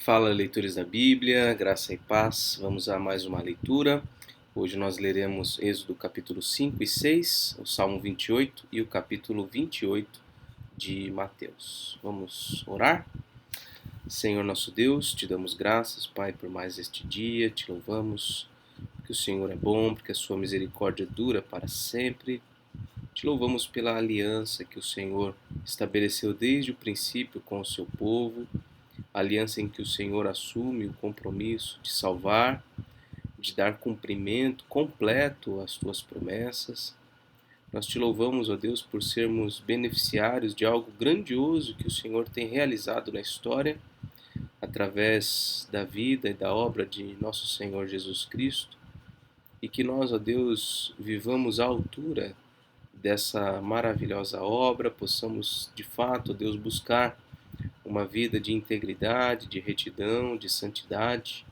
Fala, leitores da Bíblia, graça e paz. Vamos a mais uma leitura. Hoje nós leremos Êxodo capítulo 5 e 6, o Salmo 28 e o capítulo 28 de Mateus. Vamos orar? Senhor nosso Deus, te damos graças, Pai, por mais este dia, te louvamos, porque o Senhor é bom, porque a sua misericórdia dura para sempre. Te louvamos pela aliança que o Senhor estabeleceu desde o princípio com o seu povo, a aliança em que o Senhor assume o compromisso de salvar, de dar cumprimento completo às tuas promessas. Nós te louvamos, ó Deus, por sermos beneficiários de algo grandioso que o Senhor tem realizado na história, através da vida e da obra de nosso Senhor Jesus Cristo, e que nós, ó Deus, vivamos à altura dessa maravilhosa obra, possamos de fato, ó Deus, buscar uma vida de integridade, de retidão, de santidade,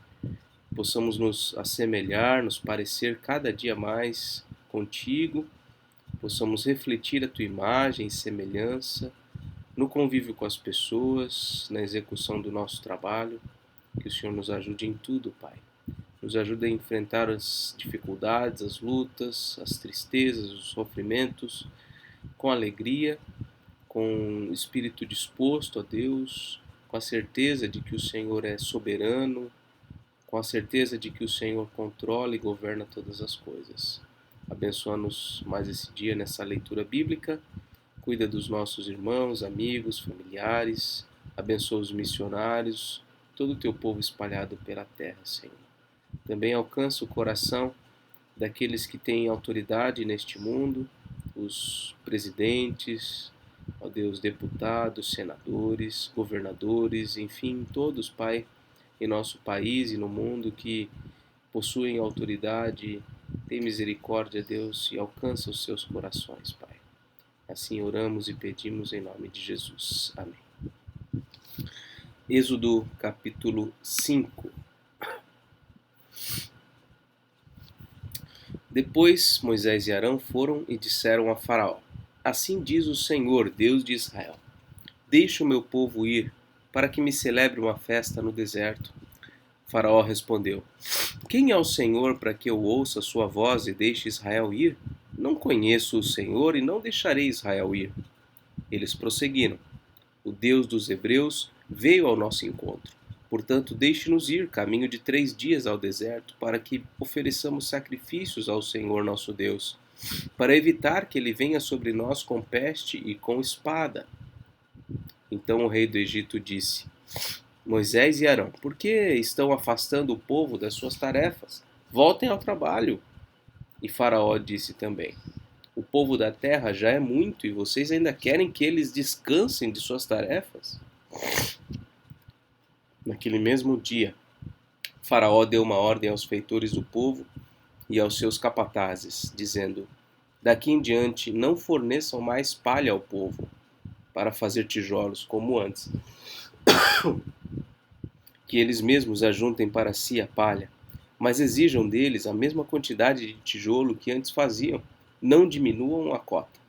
possamos nos assemelhar, nos parecer cada dia mais contigo, possamos refletir a tua imagem e semelhança no convívio com as pessoas, na execução do nosso trabalho. Que o Senhor nos ajude em tudo, Pai. Nos ajude a enfrentar as dificuldades, as lutas, as tristezas, os sofrimentos com alegria, com espírito disposto a Deus, com a certeza de que o Senhor é soberano, com a certeza de que o Senhor controla e governa todas as coisas. Abençoa-nos mais esse dia nessa leitura bíblica, cuida dos nossos irmãos, amigos, familiares, abençoa os missionários, todo o teu povo espalhado pela terra, Senhor. Também alcança o coração daqueles que têm autoridade neste mundo, os presidentes, ó Deus, deputados, senadores, governadores, enfim, todos, Pai, em nosso país e no mundo que possuem autoridade, tem misericórdia, Deus, e alcança os seus corações, Pai. Assim oramos e pedimos em nome de Jesus. Amém. Êxodo capítulo 5. Depois Moisés e Arão foram e disseram a Faraó: Assim diz o Senhor, Deus de Israel: Deixe o meu povo ir, para que me celebre uma festa no deserto. Faraó respondeu: Quem é o Senhor para que eu ouça a sua voz e deixe Israel ir? Não conheço o Senhor e não deixarei Israel ir. Eles prosseguiram: O Deus dos Hebreus veio ao nosso encontro. Portanto, deixe-nos ir caminho de 3 dias ao deserto, para que ofereçamos sacrifícios ao Senhor nosso Deus, para evitar que ele venha sobre nós com peste e com espada. Então o rei do Egito disse: Moisés e Arão, por que estão afastando o povo das suas tarefas? Voltem ao trabalho. E Faraó disse também: O povo da terra já é muito e vocês ainda querem que eles descansem de suas tarefas? Naquele mesmo dia, Faraó deu uma ordem aos feitores do povo e aos seus capatazes, dizendo: Daqui em diante não forneçam mais palha ao povo para fazer tijolos como antes, que eles mesmos ajuntem para si a palha, mas exijam deles a mesma quantidade de tijolo que antes faziam, não diminuam a cota.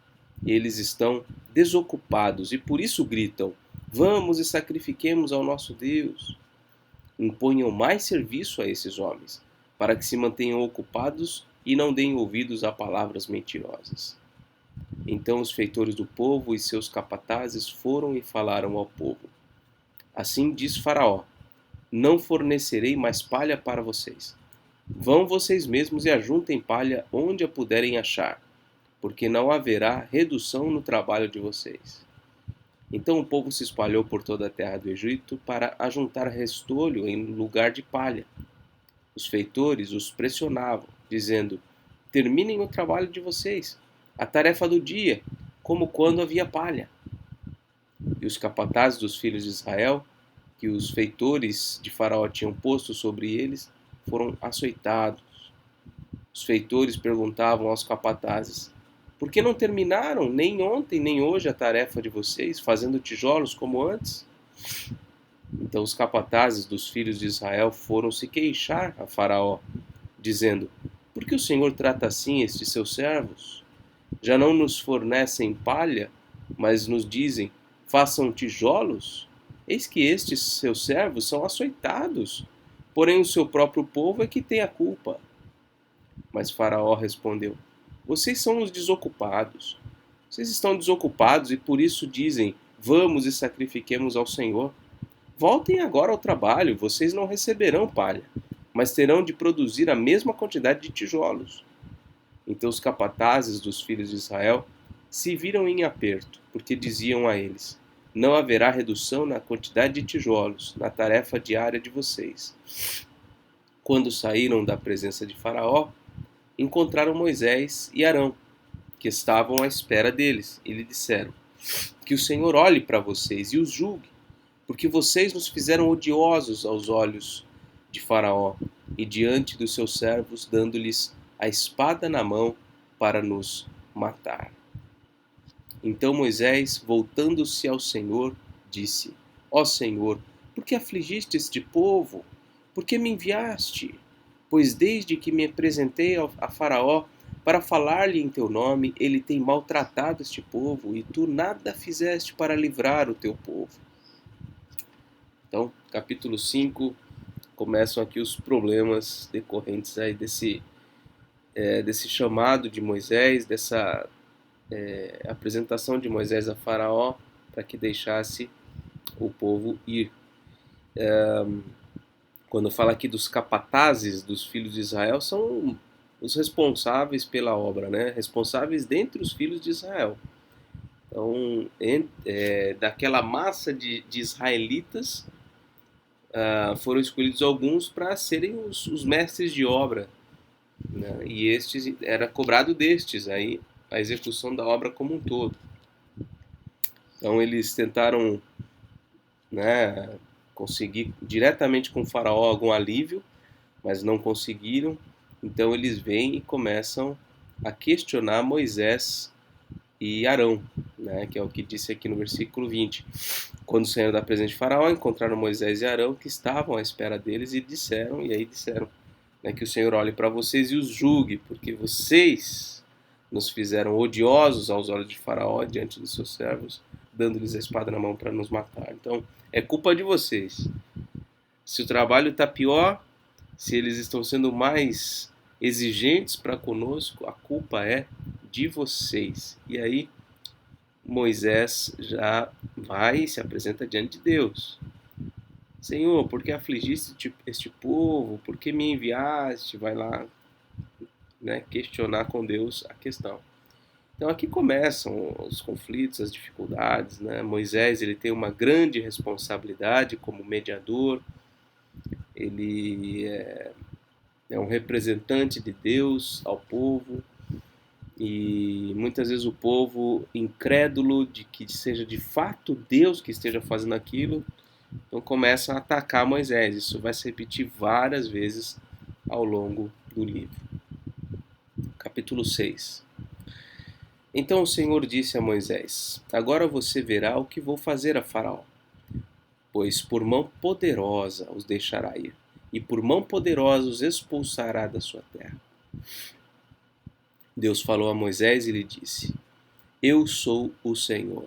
Eles estão desocupados e por isso gritam: Vamos e sacrifiquemos ao nosso Deus. Imponham mais serviço a esses homens, para que se mantenham ocupados e não deem ouvidos a palavras mentirosas. Então os feitores do povo e seus capatazes foram e falaram ao povo: Assim diz Faraó: Não fornecerei mais palha para vocês. Vão vocês mesmos e ajuntem palha onde a puderem achar, porque não haverá redução no trabalho de vocês. Então o povo se espalhou por toda a terra do Egito para ajuntar restolho em lugar de palha. Os feitores os pressionavam, dizendo: Terminem o trabalho de vocês, a tarefa do dia, como quando havia palha. E os capatazes dos filhos de Israel, que os feitores de Faraó tinham posto sobre eles, foram açoitados. Os feitores perguntavam aos capatazes: Por que não terminaram nem ontem nem hoje a tarefa de vocês, fazendo tijolos como antes? Então os capatazes dos filhos de Israel foram se queixar a Faraó, dizendo: Por que o Senhor trata assim estes seus servos? Já não nos fornecem palha, mas nos dizem: Façam tijolos? Eis que estes seus servos são açoitados, porém o seu próprio povo é que tem a culpa. Mas Faraó respondeu: Vocês são os desocupados. Vocês estão desocupados e por isso dizem: Vamos e sacrifiquemos ao Senhor. Voltem agora ao trabalho, vocês não receberão palha, mas terão de produzir a mesma quantidade de tijolos. Então os capatazes dos filhos de Israel se viram em aperto, porque diziam a eles: Não haverá redução na quantidade de tijolos, na tarefa diária de vocês. Quando saíram da presença de Faraó, encontraram Moisés e Arão, que estavam à espera deles, e lhe disseram: Que o Senhor olhe para vocês e os julgue, porque vocês nos fizeram odiosos aos olhos de Faraó e diante dos seus servos, dando-lhes a espada na mão para nos matar. Então Moisés, voltando-se ao Senhor, disse: Ó Senhor, por que afligiste este povo? Por que me enviaste? Pois desde que me apresentei a Faraó para falar-lhe em teu nome, ele tem maltratado este povo, e tu nada fizeste para livrar o teu povo. Então, capítulo 5, começam aqui os problemas decorrentes aí desse chamado de Moisés, dessa apresentação de Moisés a Faraó para que deixasse o povo ir. Quando fala aqui dos capatazes dos filhos de Israel, são os responsáveis pela obra, né? Responsáveis dentre os filhos de Israel. Então, daquela massa de israelitas, foram escolhidos alguns para serem os mestres de obra, né? E estes era cobrado destes aí a execução da obra como um todo. Então eles tentaram, né, conseguir diretamente com o faraó algum alívio, mas não conseguiram. Então eles vêm e começam a questionar Moisés e Arão, né, que é o que disse aqui no versículo 20. Quando saíram da presença de Faraó, encontraram Moisés e Arão, que estavam à espera deles, e disseram, né, que o Senhor olhe para vocês e os julgue, porque vocês nos fizeram odiosos aos olhos de Faraó, diante dos seus servos, dando-lhes a espada na mão para nos matar. Então, é culpa de vocês. Se o trabalho está pior, se eles estão sendo mais exigentes para conosco, a culpa é de vocês. E aí Moisés já vai e se apresenta diante de Deus. Senhor, por que afligiste este povo? Por que me enviaste? Vai lá, né, questionar com Deus a questão. Então aqui começam os conflitos, as dificuldades, né? Moisés, ele tem uma grande responsabilidade como mediador. Ele é um representante de Deus ao povo. E muitas vezes o povo, incrédulo de que seja de fato Deus que esteja fazendo aquilo, então começa a atacar Moisés. Isso vai se repetir várias vezes ao longo do livro. Capítulo 6. Então o Senhor disse a Moisés: Agora você verá o que vou fazer a Faraó, pois por mão poderosa os deixará ir, e por mão poderosa os expulsará da sua terra. Deus falou a Moisés e lhe disse: Eu sou o Senhor.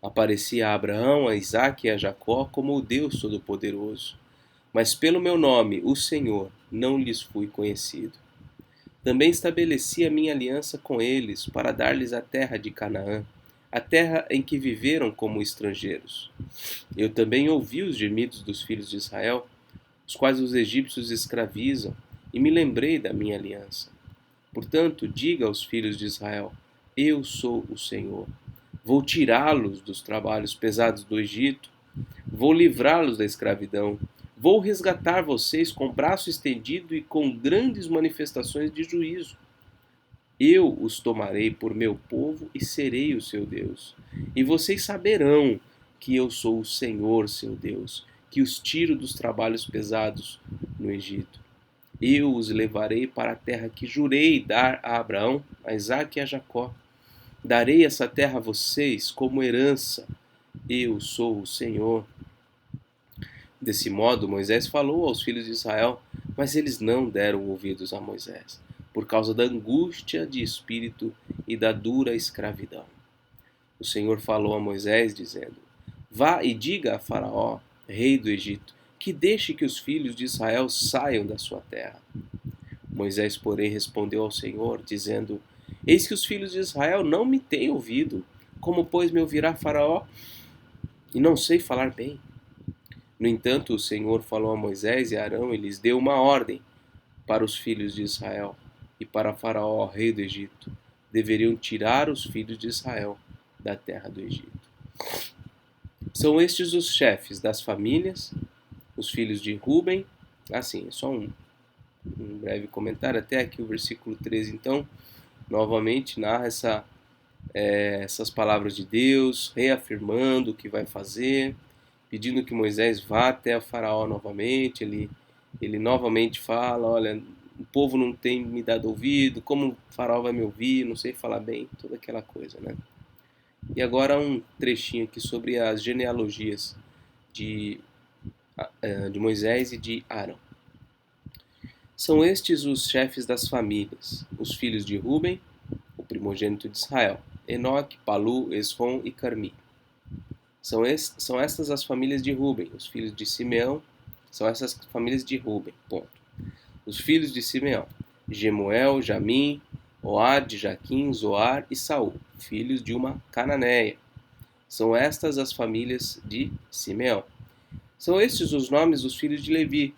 Apareci a Abraão, a Isaque e a Jacó como o Deus Todo-Poderoso, mas pelo meu nome, o Senhor, não lhes fui conhecido. Também estabeleci a minha aliança com eles para dar-lhes a terra de Canaã, a terra em que viveram como estrangeiros. Eu também ouvi os gemidos dos filhos de Israel, os quais os egípcios escravizam, e me lembrei da minha aliança. Portanto, diga aos filhos de Israel: Eu sou o Senhor. Vou tirá-los dos trabalhos pesados do Egito, vou livrá-los da escravidão, vou resgatar vocês com braço estendido e com grandes manifestações de juízo. Eu os tomarei por meu povo e serei o seu Deus. E vocês saberão que eu sou o Senhor, seu Deus, que os tiro dos trabalhos pesados no Egito. Eu os levarei para a terra que jurei dar a Abraão, a Isaque e a Jacó. Darei essa terra a vocês como herança. Eu sou o Senhor. Desse modo, Moisés falou aos filhos de Israel, mas eles não deram ouvidos a Moisés, por causa da angústia de espírito e da dura escravidão. O Senhor falou a Moisés, dizendo: Vá e diga a Faraó, rei do Egito, que deixe que os filhos de Israel saiam da sua terra. Moisés, porém, respondeu ao Senhor, dizendo: Eis que os filhos de Israel não me têm ouvido. Como, pois, me ouvirá Faraó? E não sei falar bem. No entanto, o Senhor falou a Moisés e a Arão e lhes deu uma ordem para os filhos de Israel e para Faraó, rei do Egito. Deveriam tirar os filhos de Israel da terra do Egito. São estes os chefes das famílias, os filhos de Ruben. Assim, só um breve comentário, até aqui o versículo 13, então, novamente narra essas palavras de Deus, reafirmando o que vai fazer, pedindo que Moisés vá até o faraó novamente. Ele novamente fala: olha, o povo não tem me dado ouvido, como o faraó vai me ouvir, não sei falar bem, toda aquela coisa, né? E agora um trechinho aqui sobre as genealogias de Moisés e de Arão. São estes os chefes das famílias, os filhos de Ruben, o primogênito de Israel: Enoque, Palu, Esrom e Carmi. São estas as famílias de Ruben, os filhos de Simeão. São essas famílias de Ruben, ponto. Os filhos de Simeão: Gemuel, Jamim, Oad, Jaquim, Zoar e Saul, filhos de uma cananeia. São estas as famílias de Simeão. São estes os nomes dos filhos de Levi,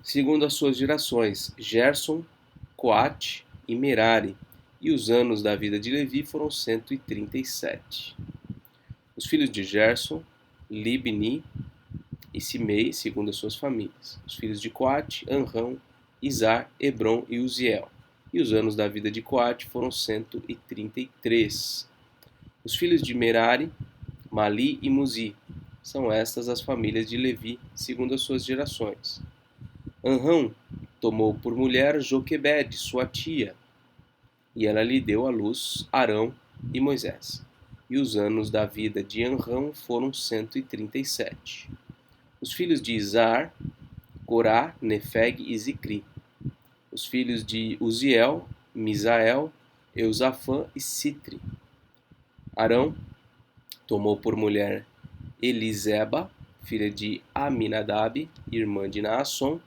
segundo as suas gerações: Gerson, Coate e Merari. E os anos da vida de Levi foram 137. Os filhos de Gerson: Libni e Simei, segundo as suas famílias. Os filhos de Coate: Anrão, Izar, Hebron e Uziel. E os anos da vida de Coate foram 133. Os filhos de Merari: Mali e Muzi. São estas as famílias de Levi, segundo as suas gerações. Anrão tomou por mulher Joquebede, sua tia, e ela lhe deu à luz Arão e Moisés. E os anos da vida de Anrão foram 137. Os filhos de Izar: Corá, Nefeg e Zicri. Os filhos de Uziel: Misael, Eusafã e Citri. Arão tomou por mulher Eliseba, filha de Aminadab, irmã de Naasson,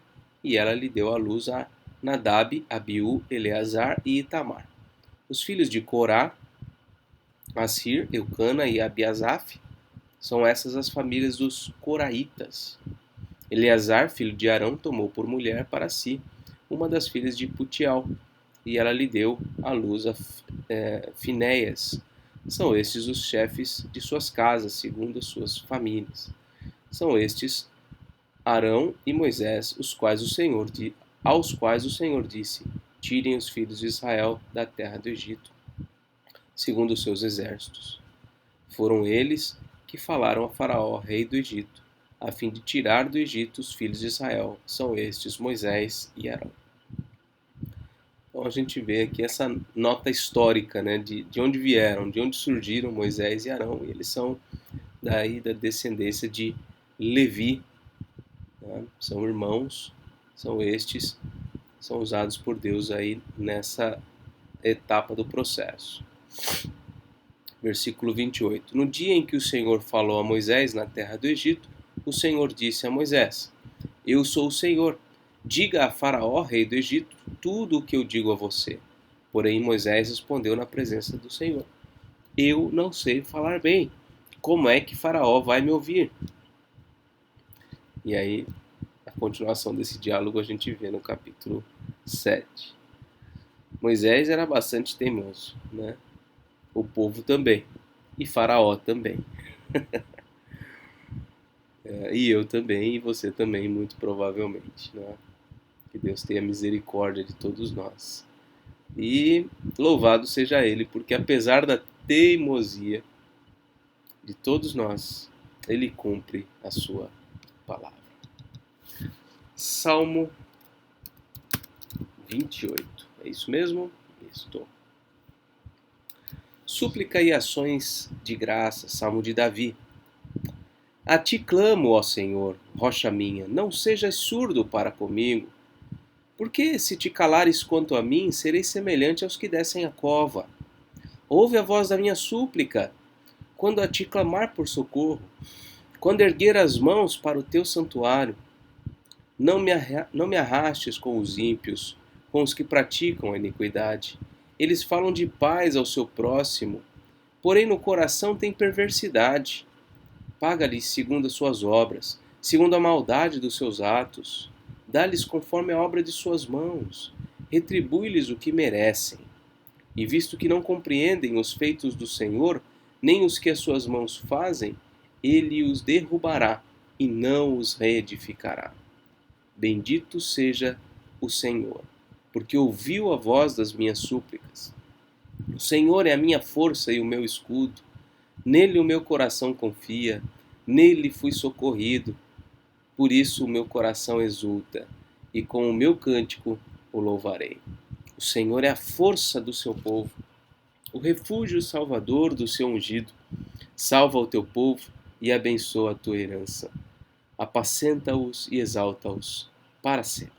e ela lhe deu à luz a Nadab, Abiú, Eleazar e Itamar. Os filhos de Corá: Assir, Eucana e Abiasaf. São essas as famílias dos coraitas. Eleazar, filho de Arão, tomou por mulher para si uma das filhas de Putial, e ela lhe deu à luz a Finéias. São estes os chefes de suas casas, segundo as suas famílias. São estes Arão e Moisés, aos quais o Senhor disse: tirem os filhos de Israel da terra do Egito, segundo os seus exércitos. Foram eles que falaram a Faraó, rei do Egito, a fim de tirar do Egito os filhos de Israel. São estes Moisés e Arão. Então a gente vê aqui essa nota histórica, né, de onde vieram, de onde surgiram Moisés e Arão. E eles são daí da descendência de Levi, né? São irmãos, são usados por Deus aí nessa etapa do processo. Versículo 28. No dia em que o Senhor falou a Moisés na terra do Egito, o Senhor disse a Moisés: Eu sou o Senhor. Diga a Faraó, rei do Egito, tudo o que eu digo a você. Porém, Moisés respondeu na presença do Senhor: Eu não sei falar bem. Como é que Faraó vai me ouvir? E aí, a continuação desse diálogo a gente vê no capítulo 7. Moisés era bastante teimoso, né? O povo também. E Faraó também. E eu também, e você também, muito provavelmente, né? Que Deus tenha misericórdia de todos nós. E louvado seja Ele, porque apesar da teimosia de todos nós, Ele cumpre a sua palavra. Salmo 28. É isso mesmo? Estou. Súplica e ações de graça. Salmo de Davi. A ti clamo, ó Senhor, rocha minha, não sejas surdo para comigo. Porque se te calares quanto a mim, serei semelhante aos que descem a cova. Ouve a voz da minha súplica. quando a ti clamar por socorro, quando erguer as mãos para o teu santuário. Não me arrastes com os ímpios, com os que praticam a iniquidade. Eles falam de paz ao seu próximo, porém no coração tem perversidade. Paga-lhes segundo as suas obras, segundo a maldade dos seus atos. Dá-lhes conforme a obra de suas mãos. Retribui-lhes o que merecem. E visto que não compreendem os feitos do Senhor, nem os que as suas mãos fazem, ele os derrubará e não os reedificará. Bendito seja o Senhor, porque ouviu a voz das minhas súplicas. O Senhor é a minha força e o meu escudo. Nele o meu coração confia, nele fui socorrido. Por isso o meu coração exulta, e com o meu cântico o louvarei. O Senhor é a força do seu povo, o refúgio salvador do seu ungido. Salva o teu povo e abençoa a tua herança. Apacenta-os e exalta-os para sempre.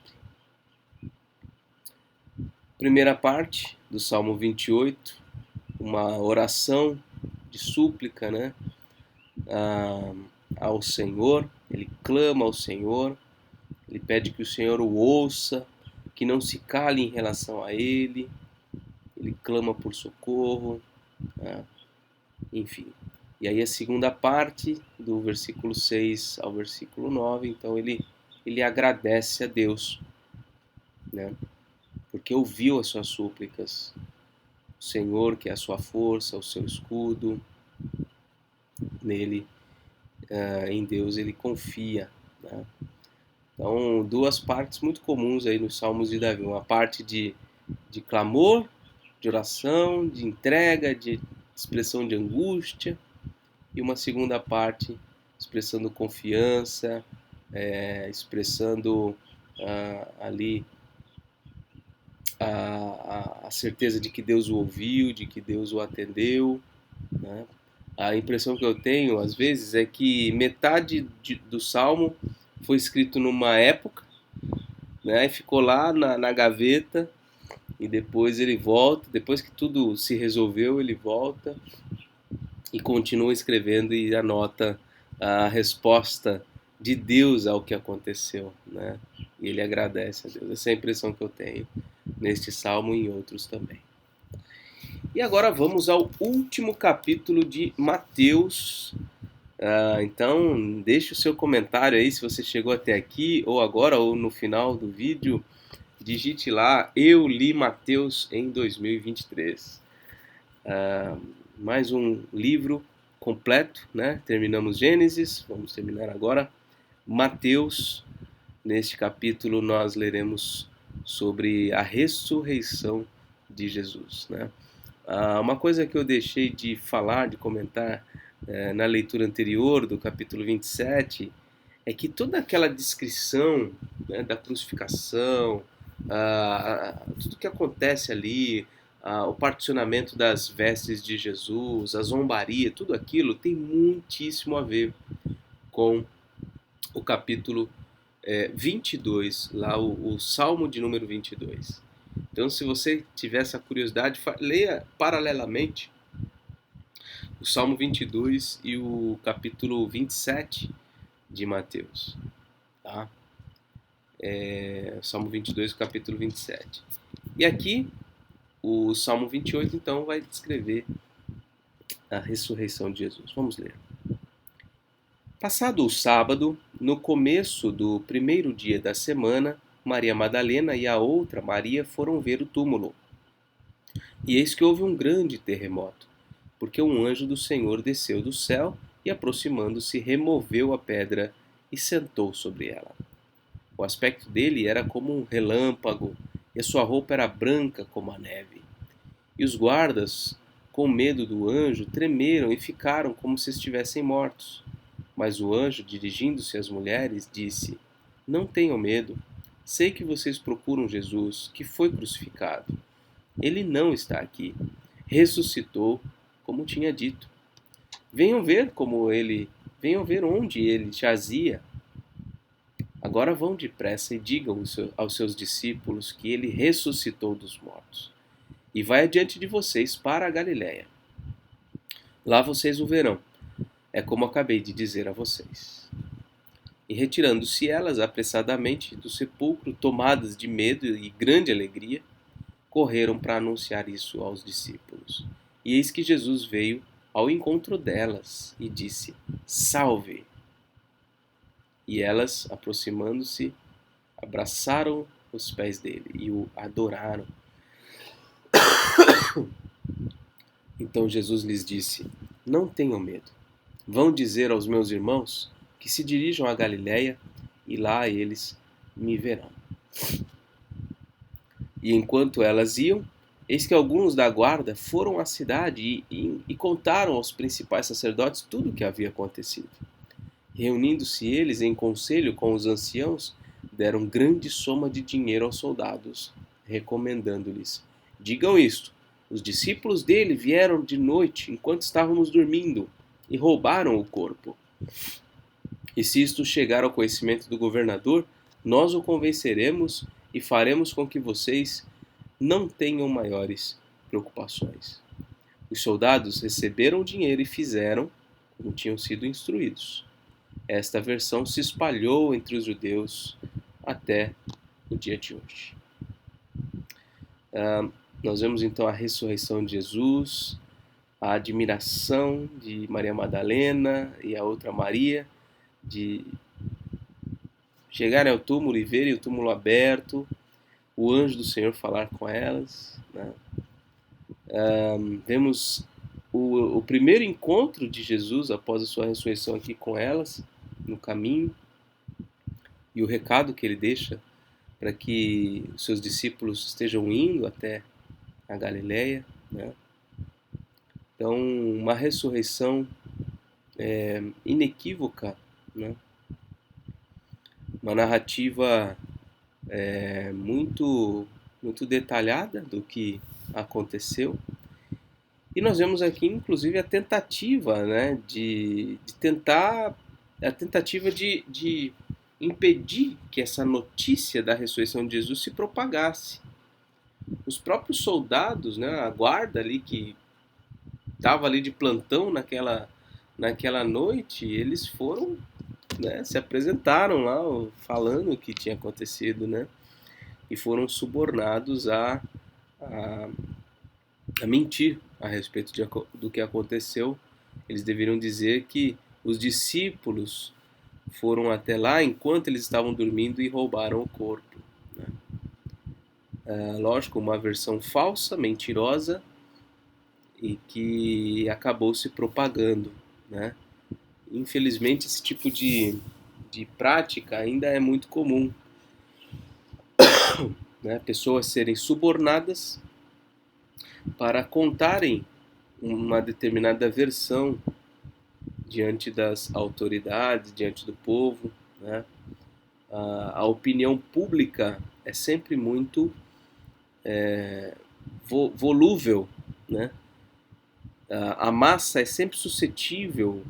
Primeira parte do Salmo 28, uma oração de súplica, né, ao Senhor. Ele clama ao Senhor, ele pede que o Senhor o ouça, que não se cale em relação a ele, ele clama por socorro, né, enfim. E aí a segunda parte, do versículo 6 ao versículo 9, então ele agradece a Deus, né, porque ouviu as suas súplicas. O Senhor, que é a sua força, o seu escudo, nele, em Deus, ele confia, né? Então, duas partes muito comuns aí nos Salmos de Davi. Uma parte de clamor, de oração, de entrega, de expressão de angústia. E uma segunda parte expressando confiança, expressando ali a certeza de que Deus o ouviu, de que Deus o atendeu, né? A impressão que eu tenho, às vezes, é que metade do Salmo foi escrito numa época, né, e ficou lá na gaveta, e depois ele volta, depois que tudo se resolveu, ele volta e continua escrevendo e anota a resposta de Deus ao que aconteceu, né? E ele agradece a Deus. Essa é a impressão que eu tenho neste Salmo e em outros também. E agora vamos ao último capítulo de Mateus. Então, deixe o seu comentário aí se você chegou até aqui, ou agora, ou no final do vídeo. Digite lá, eu li Mateus em 2023. Mais um livro completo, né? Terminamos Gênesis, vamos terminar agora Mateus. Neste capítulo nós leremos sobre a ressurreição de Jesus, né? Uma coisa que eu deixei de falar, de comentar na leitura anterior do capítulo 27, é que toda aquela descrição, né, da crucificação, tudo que acontece ali, o particionamento das vestes de Jesus, a zombaria, tudo aquilo tem muitíssimo a ver com o capítulo 22, lá o Salmo de número 22. Então, se você tiver essa curiosidade, leia paralelamente o Salmo 22 e o capítulo 27 de Mateus, tá? Salmo 22 e o capítulo 27. E aqui, o Salmo 28, então, vai descrever a ressurreição de Jesus. Vamos ler. Passado o sábado, no começo do primeiro dia da semana, Maria Madalena e a outra Maria foram ver o túmulo. E eis que houve um grande terremoto, porque um anjo do Senhor desceu do céu e, aproximando-se, removeu a pedra e sentou sobre ela. O aspecto dele era como um relâmpago, e a sua roupa era branca como a neve. E os guardas, com medo do anjo, tremeram e ficaram como se estivessem mortos. Mas o anjo, dirigindo-se às mulheres, disse: Não tenham medo. Sei que vocês procuram Jesus, que foi crucificado. Ele não está aqui. Ressuscitou, como tinha dito. Venham ver onde ele jazia. Agora vão depressa e digam aos seus discípulos que ele ressuscitou dos mortos. E vai adiante de vocês para a Galiléia. Lá vocês o verão. É como acabei de dizer a vocês. E retirando-se elas apressadamente do sepulcro, tomadas de medo e grande alegria, correram para anunciar isso aos discípulos. E eis que Jesus veio ao encontro delas e disse: Salve! E elas, aproximando-se, abraçaram os pés dele e o adoraram. Então Jesus lhes disse: Não tenham medo. Vão dizer aos meus irmãos que se dirijam a Galiléia e lá eles me verão. E enquanto elas iam, eis que alguns da guarda foram à cidade e contaram aos principais sacerdotes tudo o que havia acontecido. Reunindo-se eles em conselho com os anciãos, deram grande soma de dinheiro aos soldados, recomendando-lhes: Digam isto, os discípulos dele vieram de noite enquanto estávamos dormindo e roubaram o corpo. E se isto chegar ao conhecimento do governador, nós o convenceremos e faremos com que vocês não tenham maiores preocupações. Os soldados receberam o dinheiro e fizeram como tinham sido instruídos. Esta versão se espalhou entre os judeus até o dia de hoje. Nós vemos então a ressurreição de Jesus, a admiração de Maria Madalena e a outra Maria de chegarem ao túmulo e verem o túmulo aberto, o anjo do Senhor falar com elas, né? Vemos o primeiro encontro de Jesus após a sua ressurreição aqui com elas, no caminho, e o recado que ele deixa para que os seus discípulos estejam indo até a Galileia, né? Então, uma ressurreição inequívoca, né? Uma narrativa muito, muito detalhada do que aconteceu. E nós vemos aqui, inclusive, a tentativa, né, de tentar, a tentativa de impedir que essa notícia da ressurreição de Jesus se propagasse. Os próprios soldados, né, a guarda ali que estava ali de plantão naquela noite, eles foram, né, se apresentaram lá falando o que tinha acontecido, né, e foram subornados a mentir a respeito do que aconteceu. Eles deveriam dizer que os discípulos foram até lá enquanto eles estavam dormindo e roubaram o corpo, né? Lógico, uma versão falsa, mentirosa, e que acabou se propagando, né? Infelizmente, esse tipo de prática ainda é muito comum, né? Pessoas serem subornadas para contarem uma determinada versão diante das autoridades, diante do povo, né? A opinião pública é sempre muito volúvel, né? A massa é sempre suscetível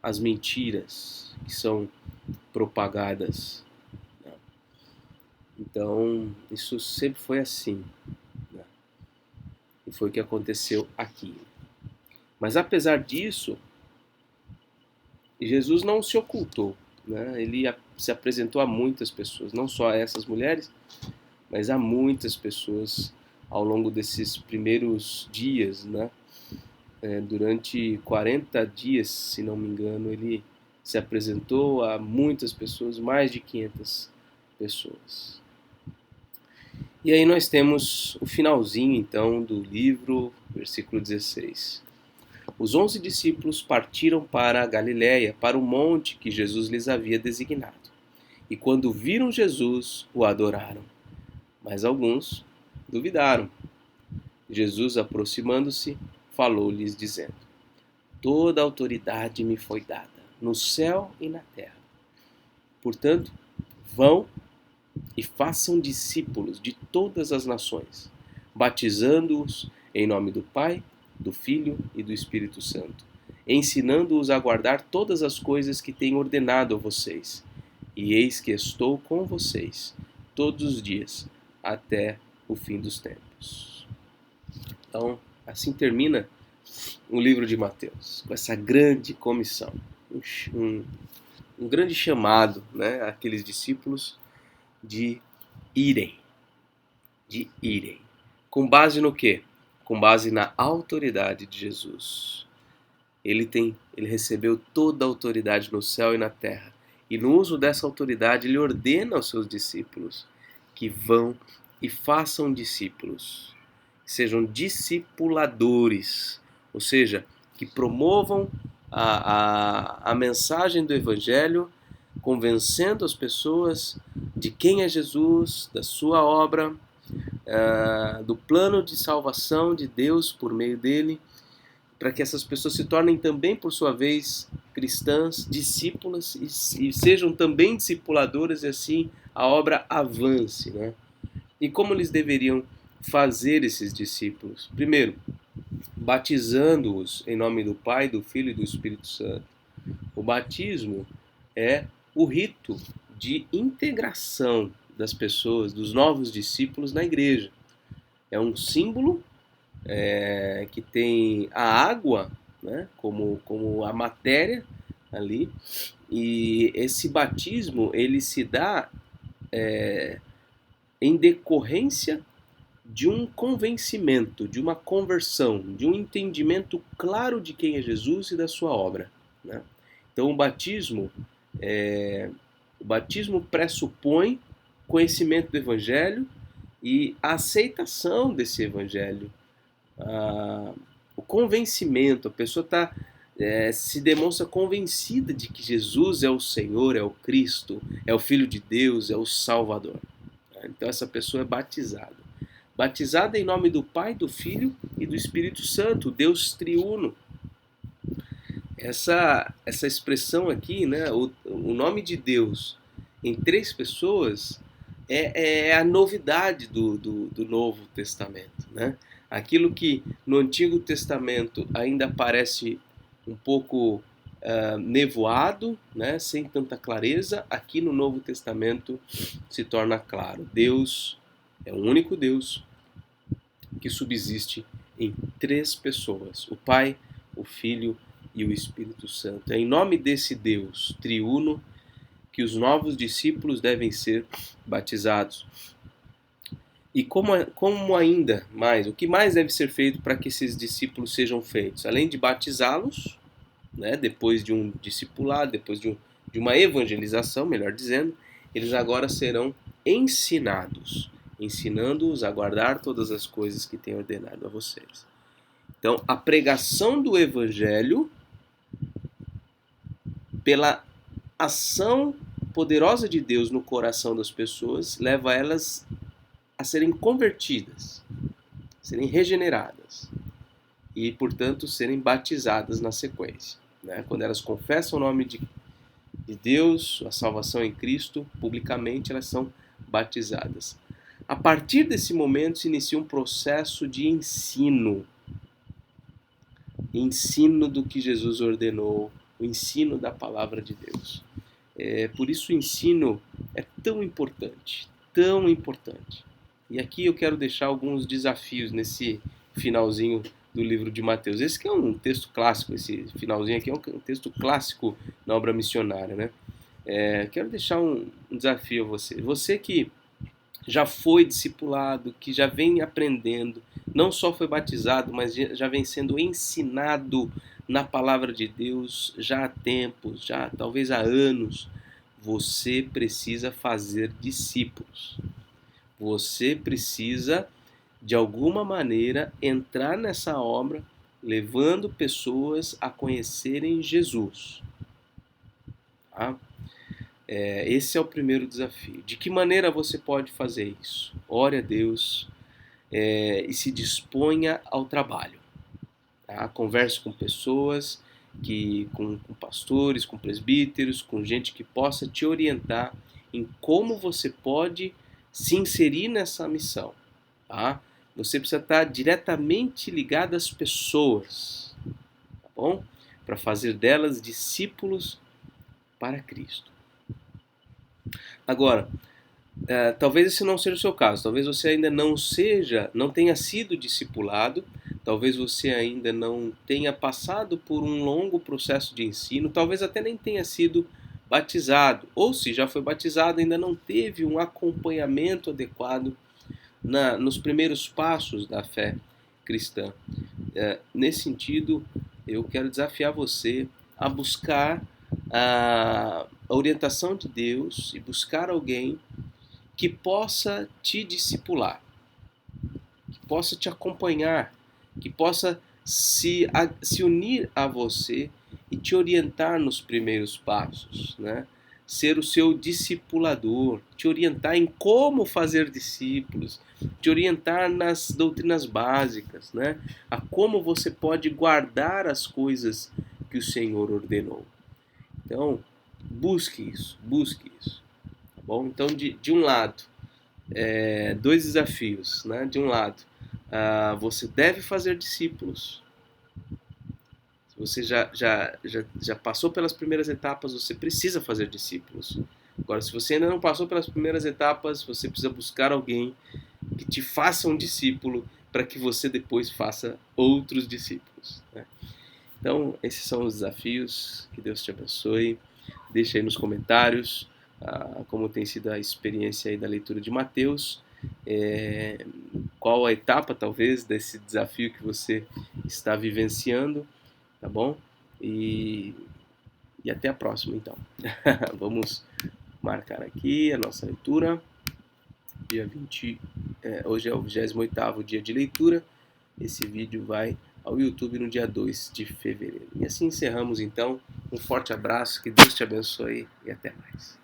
às mentiras que são propagadas, né? Então, isso sempre foi assim, né? E foi o que aconteceu aqui. Mas apesar disso, Jesus não se ocultou, né? Ele se apresentou a muitas pessoas, não só a essas mulheres, mas a muitas pessoas ao longo desses primeiros dias, né? Durante 40 dias, se não me engano, ele se apresentou a muitas pessoas, mais de 500 pessoas. E aí nós temos o finalzinho, então, do livro, versículo 16. Os 11 discípulos partiram para a Galiléia, para o monte que Jesus lhes havia designado. E quando viram Jesus, o adoraram. Mas alguns duvidaram. Jesus, aproximando-se, falou-lhes, dizendo: Toda a autoridade me foi dada, no céu e na terra. Portanto, vão e façam discípulos de todas as nações, batizando-os em nome do Pai, do Filho e do Espírito Santo, ensinando-os a guardar todas as coisas que tenho ordenado a vocês. E eis que estou com vocês todos os dias, até o fim dos tempos. Então, assim termina o livro de Mateus, com essa grande comissão, um grande chamado, né, àqueles discípulos de irem, de irem. Com base no quê? Com base na autoridade de Jesus. Ele recebeu toda a autoridade no céu e na terra. E no uso dessa autoridade, ele ordena aos seus discípulos que vão e façam discípulos, sejam discipuladores, ou seja, que promovam a mensagem do Evangelho, convencendo as pessoas de quem é Jesus, da sua obra, do plano de salvação de Deus por meio dele, para que essas pessoas se tornem também, por sua vez, cristãs, discípulas e sejam também discipuladoras, e assim a obra avance, né? E como eles deveriam fazer esses discípulos? Primeiro, batizando-os em nome do Pai, do Filho e do Espírito Santo. O batismo é o rito de integração das pessoas, dos novos discípulos na igreja. É um símbolo que tem a água, né, como a matéria ali, e esse batismo ele se dá em decorrência de um convencimento, de uma conversão, de um entendimento claro de quem é Jesus e da sua obra, né? Então o batismo pressupõe conhecimento do Evangelho e a aceitação desse Evangelho. O convencimento, a pessoa se demonstra convencida de que Jesus é o Senhor, é o Cristo, é o Filho de Deus, é o Salvador. Então essa pessoa é batizada. Batizada em nome do Pai, do Filho e do Espírito Santo, Deus triuno. Essa expressão aqui, né, o nome de Deus em três pessoas é a novidade do Novo Testamento, né? Aquilo que no Antigo Testamento ainda parece um pouco nevoado, né, sem tanta clareza, aqui no Novo Testamento se torna claro. Deus é um único Deus que subsiste em três pessoas, o Pai, o Filho e o Espírito Santo. É em nome desse Deus triuno que os novos discípulos devem ser batizados. E como ainda mais, o que mais deve ser feito para que esses discípulos sejam feitos? Além de batizá-los, né, depois de um discipulado, depois de uma evangelização, melhor dizendo, eles agora serão ensinados, ensinando-os a guardar todas as coisas que tenho ordenado a vocês. Então, a pregação do Evangelho, pela ação poderosa de Deus no coração das pessoas, leva elas a serem convertidas, serem regeneradas e, portanto, serem batizadas na sequência, né? Quando elas confessam o nome de Deus, a salvação em Cristo, publicamente elas são batizadas. A partir desse momento se inicia um processo de ensino do que Jesus ordenou, o ensino da palavra de Deus. Por isso o ensino é tão importante, tão importante. E aqui eu quero deixar alguns desafios nesse finalzinho do livro de Mateus. Esse que é um texto clássico, esse finalzinho aqui é um texto clássico na obra missionária, né? Quero deixar um desafio a você. Você que já foi discipulado, que já vem aprendendo, não só foi batizado, mas já vem sendo ensinado na palavra de Deus já há tempos, já talvez há anos. Você precisa fazer discípulos. Você precisa, de alguma maneira, entrar nessa obra, levando pessoas a conhecerem Jesus. Tá? Esse é o primeiro desafio. De que maneira você pode fazer isso? Ore a Deus e se disponha ao trabalho. Tá? Converse com pessoas, com pastores, com presbíteros, com gente que possa te orientar em como você pode se inserir nessa missão. Tá? Você precisa estar diretamente ligado às pessoas, tá bom? Para fazer delas discípulos para Cristo. Agora, talvez esse não seja o seu caso, talvez você ainda não tenha sido discipulado, talvez você ainda não tenha passado por um longo processo de ensino, talvez até nem tenha sido batizado, ou se já foi batizado, ainda não teve um acompanhamento adequado nos primeiros passos da fé cristã. Nesse sentido, eu quero desafiar você a buscar a orientação de Deus e buscar alguém que possa te discipular, que possa te acompanhar, que possa se unir a você e te orientar nos primeiros passos, né? Ser o seu discipulador, te orientar em como fazer discípulos, te orientar nas doutrinas básicas, né? A como você pode guardar as coisas que o Senhor ordenou. Então, busque isso, tá bom? Então, de um lado, dois desafios, né? De um lado, você deve fazer discípulos. Se você já passou pelas primeiras etapas, você precisa fazer discípulos. Agora, se você ainda não passou pelas primeiras etapas, você precisa buscar alguém que te faça um discípulo para que você depois faça outros discípulos, né? Então, esses são os desafios. Que Deus te abençoe. Deixa aí nos comentários como tem sido a experiência aí da leitura de Mateus. Qual a etapa, talvez, desse desafio que você está vivenciando, tá bom? E até a próxima, então. Vamos marcar aqui a nossa leitura. Dia 20, hoje é o 28º dia de leitura. Esse vídeo vai ao YouTube no dia 2 de fevereiro. E assim encerramos, então. Um forte abraço, que Deus te abençoe e até mais.